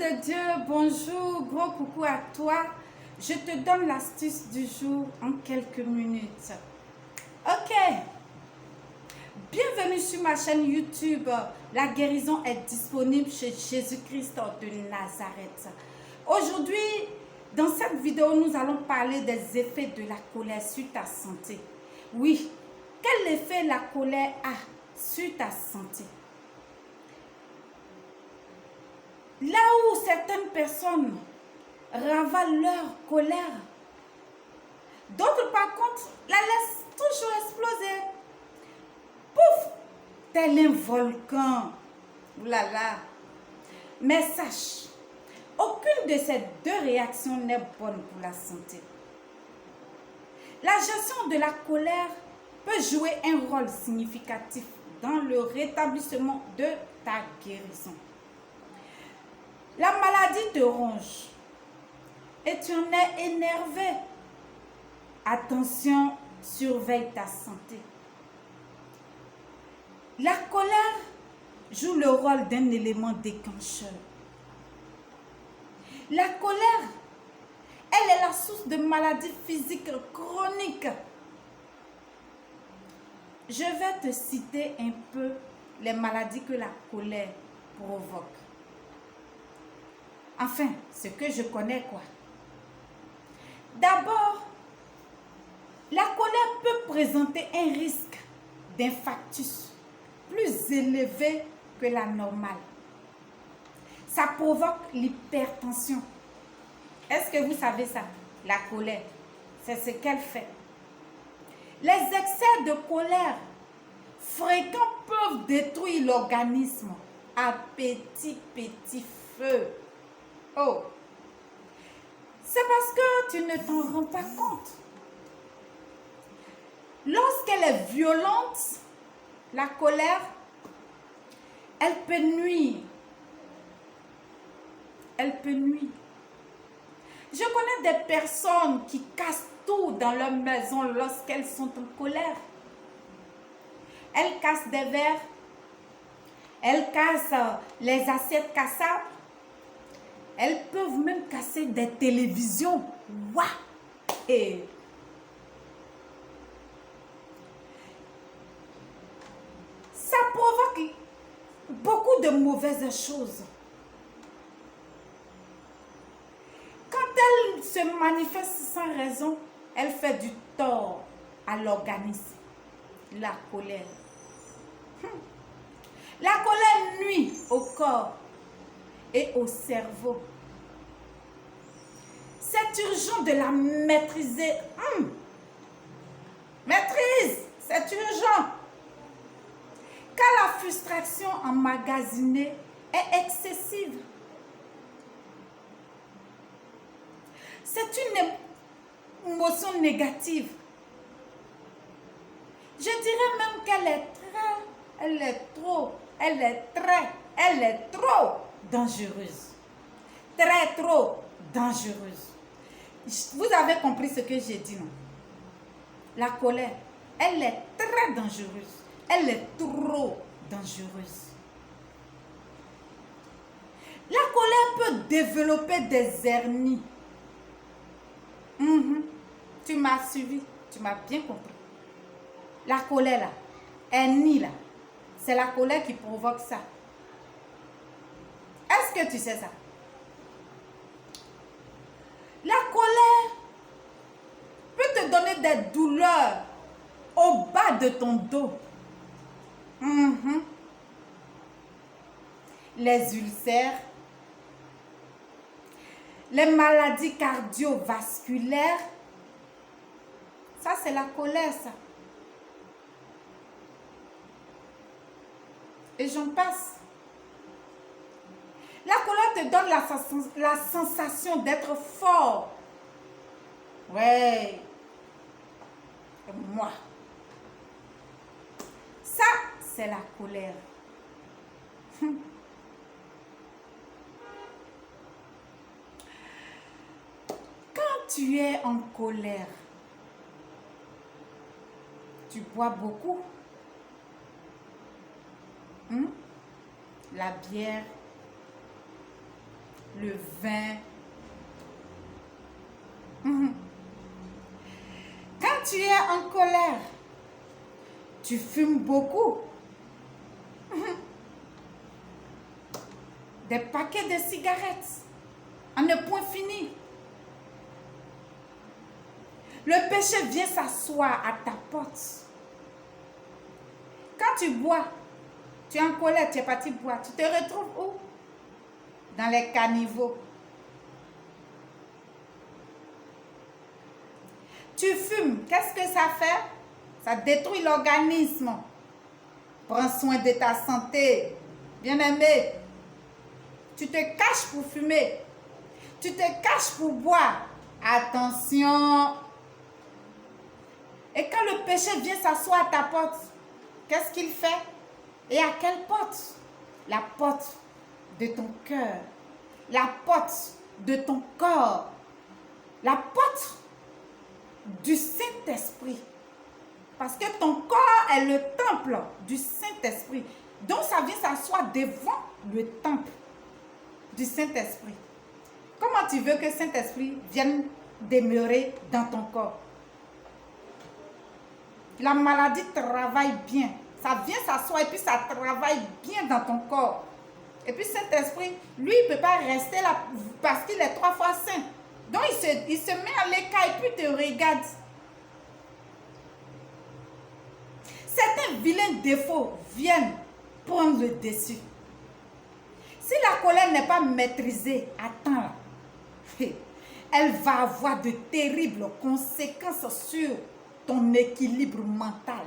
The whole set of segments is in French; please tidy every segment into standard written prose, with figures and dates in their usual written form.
de Dieu, bonjour, gros coucou à toi. Je te donne l'astuce du jour en quelques minutes. Ok, bienvenue sur ma chaîne YouTube. La guérison est disponible chez Jésus-Christ de Nazareth. Aujourd'hui, dans cette vidéo, nous allons parler des effets de la colère sur ta santé. Oui, quel effet la colère a sur ta santé? Là où certaines personnes ravalent leur colère, d'autres par contre la laissent toujours exploser. Pouf, tel un volcan. Oulala. Mais sache, aucune de ces deux réactions n'est bonne pour la santé. La gestion de la colère peut jouer un rôle significatif dans le rétablissement de ta guérison. La maladie te ronge et tu en es énervé. Attention, surveille ta santé. La colère joue le rôle d'un élément déclencheur. La colère, elle est la source de maladies physiques chroniques. Je vais te citer un peu les maladies que la colère provoque. Enfin, ce que je connais quoi. D'abord, la colère peut présenter un risque d'infarctus plus élevé que la normale. Ça provoque l'hypertension. Est-ce que vous savez ça? La colère, c'est ce qu'elle fait. Les excès de colère fréquents peuvent détruire l'organisme à petit feu. Oh, c'est parce que tu ne t'en rends pas compte. Lorsqu'elle est violente, la colère, elle peut nuire. Elle peut nuire. Je connais des personnes qui cassent tout dans leur maison lorsqu'elles sont en colère. Elles cassent des verres, elles cassent les assiettes cassables. Elles peuvent même casser des télévisions. Waouh! Et ça provoque beaucoup de mauvaises choses. Quand elle se manifeste sans raison, elle fait du tort à l'organisme. La colère. La colère nuit au corps et au cerveau. C'est urgent de la maîtriser. Maîtrise, c'est urgent. Car la frustration emmagasinée est excessive. C'est une émotion négative. Je dirais même qu'elle est trop dangereuse. Très trop dangereuse. Vous avez compris ce que j'ai dit, non? La colère, elle est très dangereuse. Elle est trop dangereuse. La colère peut développer des hernies. Tu m'as suivi, tu m'as bien compris. La colère là, hernie là, c'est la colère qui provoque ça. Est-ce que tu sais ça? La colère peut te donner des douleurs au bas de ton dos. Les ulcères, les maladies cardiovasculaires. Ça, c'est la colère, ça. Et j'en passe. La colère te donne la sensation d'être fort. Ouais. Moi. Ça, c'est la colère. Quand tu es en colère, tu bois beaucoup. La bière, le vin. Quand tu es en colère, tu fumes beaucoup. Des paquets de cigarettes à ne point finir. Le péché vient s'asseoir à ta porte. Quand tu bois, tu es en colère, tu es parti boire, tu te retrouves où? Dans les caniveaux. Tu fumes, qu'est-ce que ça fait? Ça détruit l'organisme. Prends soin de ta santé, bien-aimé. Tu te caches pour fumer. Tu te caches pour boire. Attention. Et quand le péché vient s'asseoir à ta porte, qu'est-ce qu'il fait? Et à quelle porte? La porte de ton cœur. La porte de ton corps. La porte du Saint-Esprit. Parce que ton corps est le temple du Saint-Esprit. Donc ça vient s'asseoir devant le temple du Saint-Esprit. Comment tu veux que Saint-Esprit vienne demeurer dans ton corps? La maladie travaille bien. Ça vient s'asseoir et puis ça travaille bien dans ton corps. Et puis Saint-Esprit, lui, il ne peut pas rester là parce qu'il est 3 fois saint. Donc il se met à l'écart et puis te regarde. Certains vilains défauts viennent prendre le dessus. Si la colère n'est pas maîtrisée, attends, elle va avoir de terribles conséquences sur ton équilibre mental.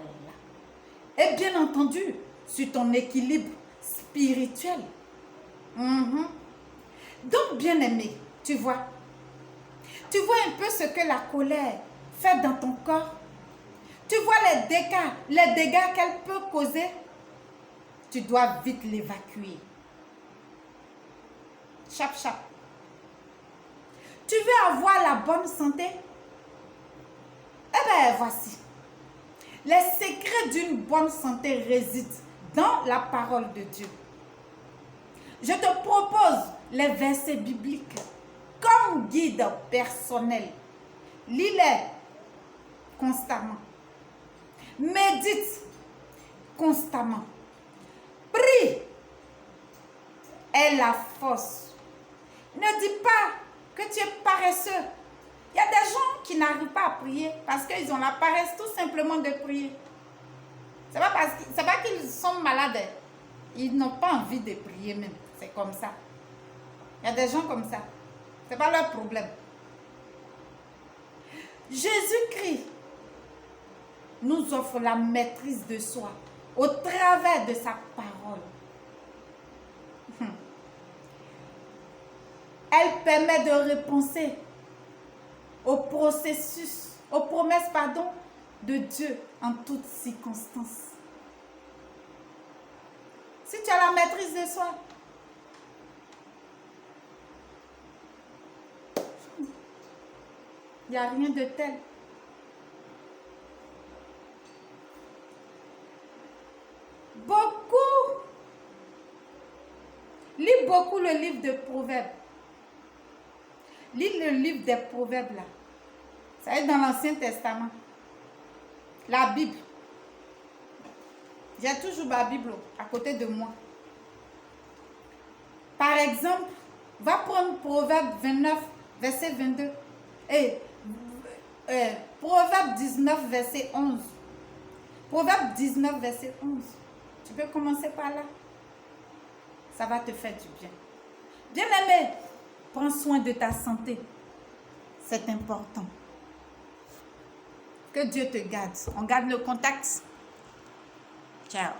Et bien entendu, sur ton équilibre spirituel. Donc, bien-aimé, tu vois un peu ce que la colère fait dans ton corps. Tu vois les dégâts qu'elle peut causer. Tu dois vite l'évacuer. Chap, chap. Tu veux avoir la bonne santé? Eh bien, voici. Les secrets d'une bonne santé résident dans la parole de Dieu. Je te propose les versets bibliques comme guide personnel. Lis-les constamment. Médite constamment. Prie. Aie la force. Ne dis pas que tu es paresseux. Il y a des gens qui n'arrivent pas à prier parce qu'ils ont la paresse tout simplement de prier. Ce n'est pas qu'ils sont malades. Ils n'ont pas envie de prier même. C'est comme ça. Il y a des gens comme ça. Ce n'est pas leur problème. Jésus-Christ nous offre la maîtrise de soi au travers de sa parole. Elle permet de repenser au processus, aux promesses, de Dieu en toutes circonstances. Si tu as la maîtrise de soi, il n'y a rien de tel. Lis beaucoup le livre de Proverbes. Lis le livre des Proverbes là. Ça est dans l'Ancien Testament. La Bible. J'ai toujours ma Bible à côté de moi. Par exemple, va prendre Proverbe 29, verset 22. Et Proverbe 19, verset 11. Proverbe 19, verset 11. Tu peux commencer par là. Ça va te faire du bien. Bien-aimé, prends soin de ta santé. C'est important. Que Dieu te garde. On garde le contact. Ciao.